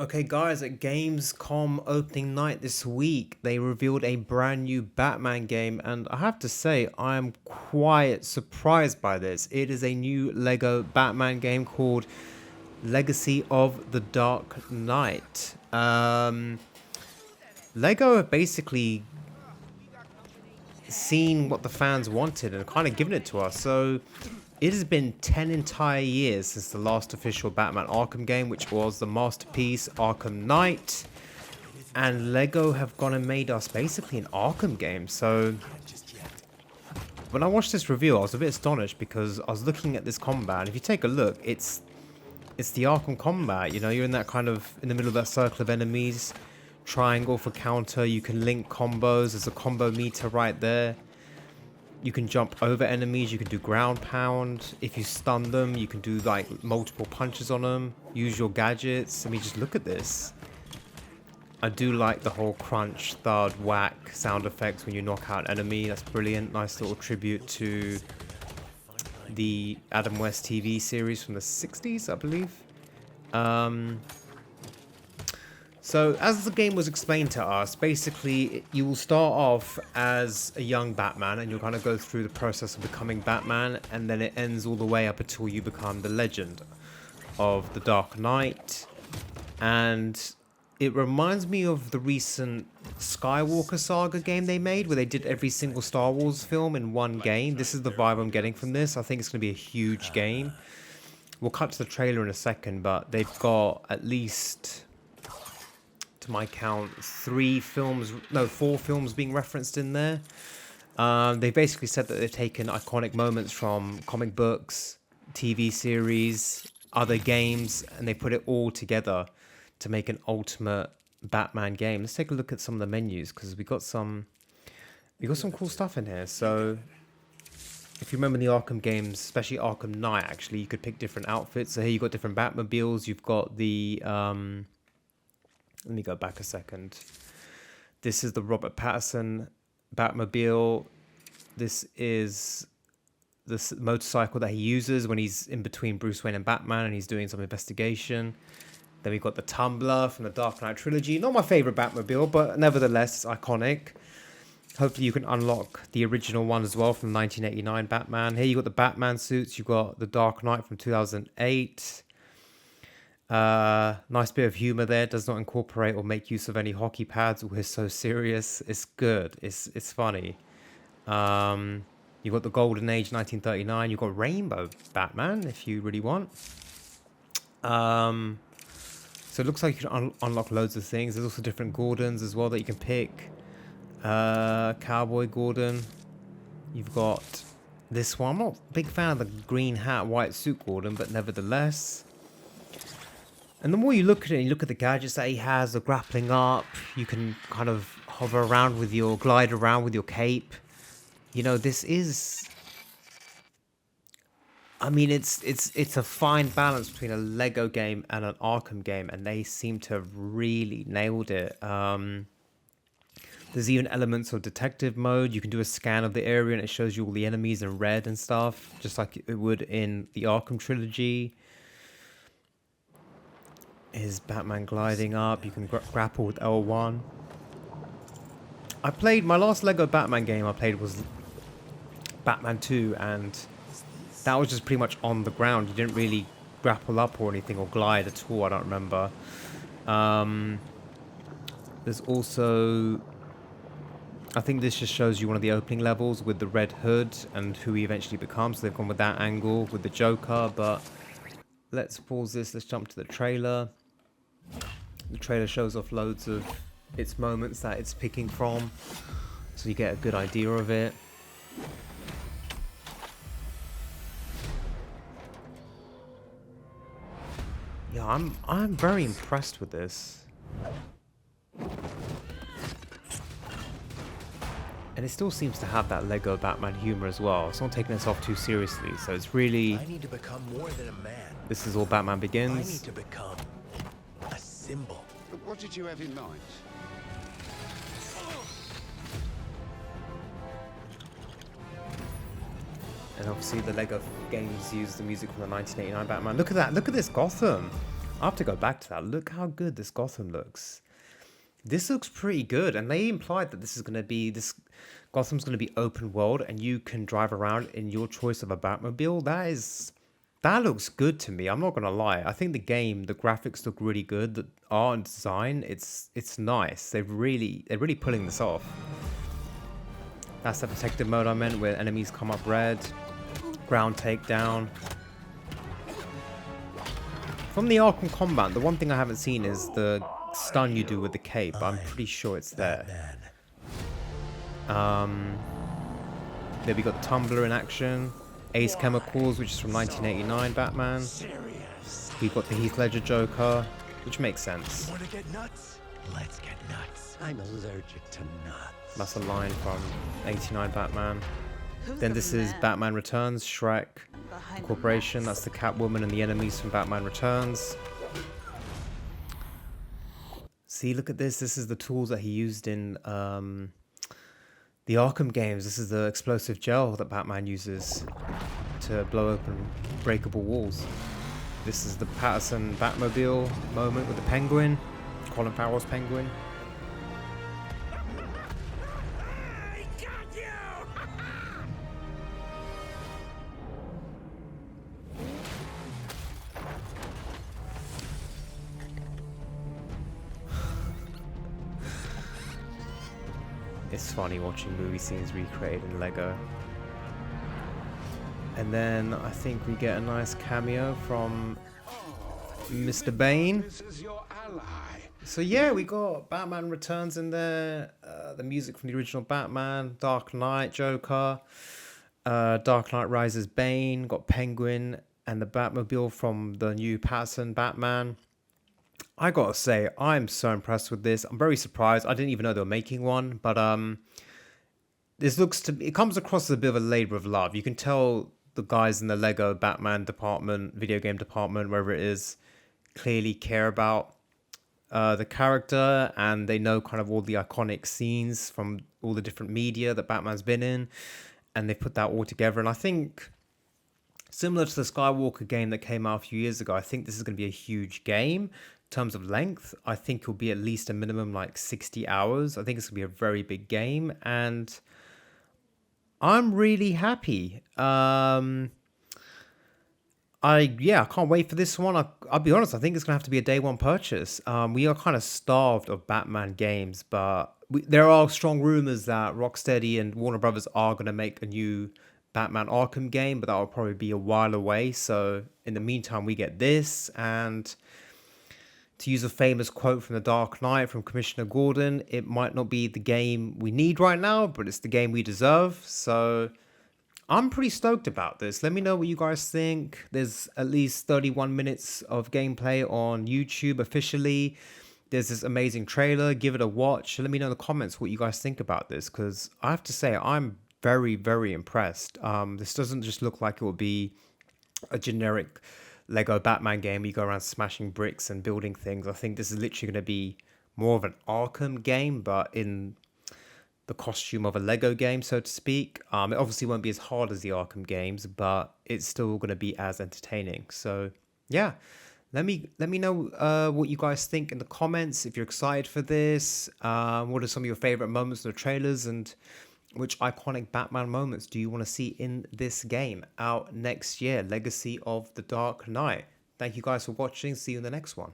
Okay, guys, at Gamescomm opening night this week, they revealed a brand new Batman game, and I have to say, I'm quite surprised by this. It is a new Lego Batman game called Legacy of the Dark Knight. Lego have basically seen what the fans wanted and kind of given it to us. So it has been 10 entire years since the last official Batman Arkham game, which was the masterpiece Arkham Knight. And Lego have gone and made us basically an Arkham game. So when I watched this review, I was a bit astonished because I was looking at this combat. And if you take a look, it's the Arkham combat. You know, you're in that kind of in the middle of that circle of enemies. Triangle for counter. You can link combos. There's a combo meter right there. You can jump over enemies. You can do ground pound. If you stun them, you can do like multiple punches on them. Use your gadgets. I mean, just look at this. I do like the whole crunch, thud, whack sound effects when you knock out an enemy. That's brilliant. Nice little tribute to the Adam West TV series from the 60s, I believe. So as the game was explained to us, basically you will start off as a young Batman and you'll kind of go through the process of becoming Batman, and then it ends all the way up until you become the legend of the Dark Knight. And it reminds me of the recent Skywalker Saga game they made, where they did every single Star Wars film in one game. This is the vibe I'm getting from this. I think it's going to be a huge game. We'll cut to the trailer in a second, but they've got at least, to my count, 4 films being referenced in there. They basically said that they've taken iconic moments from comic books, TV series, other games, and they put it all together to make an ultimate Batman game. Let's take a look at some of the menus, because we got some cool stuff in here. So if you remember the Arkham games, especially Arkham Knight, actually, you could pick different outfits. So here you've got different Batmobiles. You've got the let me go back a second. This is the Robert Pattinson Batmobile. This is the motorcycle that he uses when he's in between Bruce Wayne and Batman and he's doing some investigation. Then we've got the Tumbler from the Dark Knight trilogy. Not my favorite Batmobile, but nevertheless, it's iconic. Hopefully you can unlock the original one as well from 1989 Batman. Here you got the Batman suits. You've got the Dark Knight from 2008. Nice bit of humor there. Does not incorporate or make use of any hockey pads. We're so serious. It's good. It's funny. You've got the Golden Age 1939. You've got Rainbow Batman if you really want. So it looks like you can unlock loads of things. There's also different Gordons as well that you can pick. Cowboy Gordon. You've got this one. I'm not a big fan of the green hat, white suit Gordon, but nevertheless. And the more you look at it, you look at the gadgets that he has, the grappling up. You can kind of hover around with glide around with your cape. You know, this is, I mean, it's a fine balance between a Lego game and an Arkham game, and they seem to have really nailed it. There's even elements of detective mode. You can do a scan of the area and it shows you all the enemies in red and stuff, just like it would in the Arkham trilogy. Is Batman gliding up? You can grapple with L1. My last Lego Batman game I played was Batman 2, and that was just pretty much on the ground. You didn't really grapple up or anything or glide at all. I don't remember. There's also, I think this just shows you one of the opening levels with the Red Hood and who he eventually becomes. So they've gone with that angle with the Joker, but let's pause this. Let's jump to the trailer. The trailer shows off loads of its moments that it's picking from, so you get a good idea of it. Yeah, I'm very impressed with this. And it still seems to have that Lego Batman humor as well. It's not taking itself too seriously, so it's really, I need to become more than a man. this is all Batman I Begins. need to become a symbol. But what did you have in mind? And obviously the Lego games use the music from the 1989 Batman. Look at that. Look at this Gotham. I have to go back to that. Look how good this Gotham looks. This looks pretty good, and they implied that this is going to be Gotham's going to be open world, and you can drive around in your choice of a Batmobile. That looks good to me. I'm not going to lie. I think the graphics look really good. The art and design, it's nice. They're really pulling this off. That's the protective mode I meant, where enemies come up red, ground takedown. From the Arkham combat, the one thing I haven't seen is the stun you do with the cape. I'm pretty sure it's there. There we got the Tumbler in action. Ace Chemicals, which is from 1989 Batman. We've got the Heath Ledger Joker, which makes sense. Want to get nuts? Let's get nuts. I'm allergic to nuts. That's a line from 89 Batman. Then this is Batman Returns, Shrek, the Corporation. That's the Catwoman and the enemies from Batman Returns. See, look at this. This is the tools that he used in the Arkham games. This is the explosive gel that Batman uses to blow open breakable walls. This is the Patterson Batmobile moment with the Penguin, Colin Farrell's Penguin. I got you! It's funny watching movie scenes recreated in Lego. And then I think we get a nice cameo from Mr. Bane. This is your ally. So yeah, we got Batman Returns in there, the music from the original Batman, Dark Knight Joker, Dark Knight Rises Bane, got Penguin, and the Batmobile from the new Patterson Batman. I gotta say, I'm so impressed with this. I'm very surprised. I didn't even know they were making one, but it comes across as a bit of a labor of love. You can tell the guys in the Lego Batman department, video game department, wherever it is, clearly care about the character, and they know kind of all the iconic scenes from all the different media that Batman's been in, and they put that all together. And I think, similar to the Skywalker game that came out a few years ago, I think this is going to be a huge game. In terms of length, I think it'll be at least a minimum like 60 hours. I think it's going to be a very big game, and I'm really happy. I can't wait for this one. I'll be honest, I think it's going to have to be a day one purchase. We are kind of starved of Batman games, but there are strong rumors that Rocksteady and Warner Brothers are going to make a new Batman Arkham game, but that will probably be a while away. So in the meantime, we get this, and to use a famous quote from The Dark Knight from Commissioner Gordon, it might not be the game we need right now, but it's the game we deserve. So I'm pretty stoked about this. Let me know what you guys think. There's at least 31 minutes of gameplay on YouTube officially. There's this amazing trailer. Give it a watch. Let me know in the comments what you guys think about this, because I have to say, I'm very, very impressed. This doesn't just look like it will be a generic Lego Batman game where you go around smashing bricks and building things. I think this is literally going to be more of an Arkham game, but in the costume of a Lego game, so to speak. It obviously won't be as hard as the Arkham games, but it's still going to be as entertaining. So yeah, let me know what you guys think in the comments. If you're excited for this, what are some of your favorite moments of the trailers, and which iconic Batman moments do you want to see in this game out next year? Legacy of the Dark Knight. Thank you guys for watching. See you in the next one.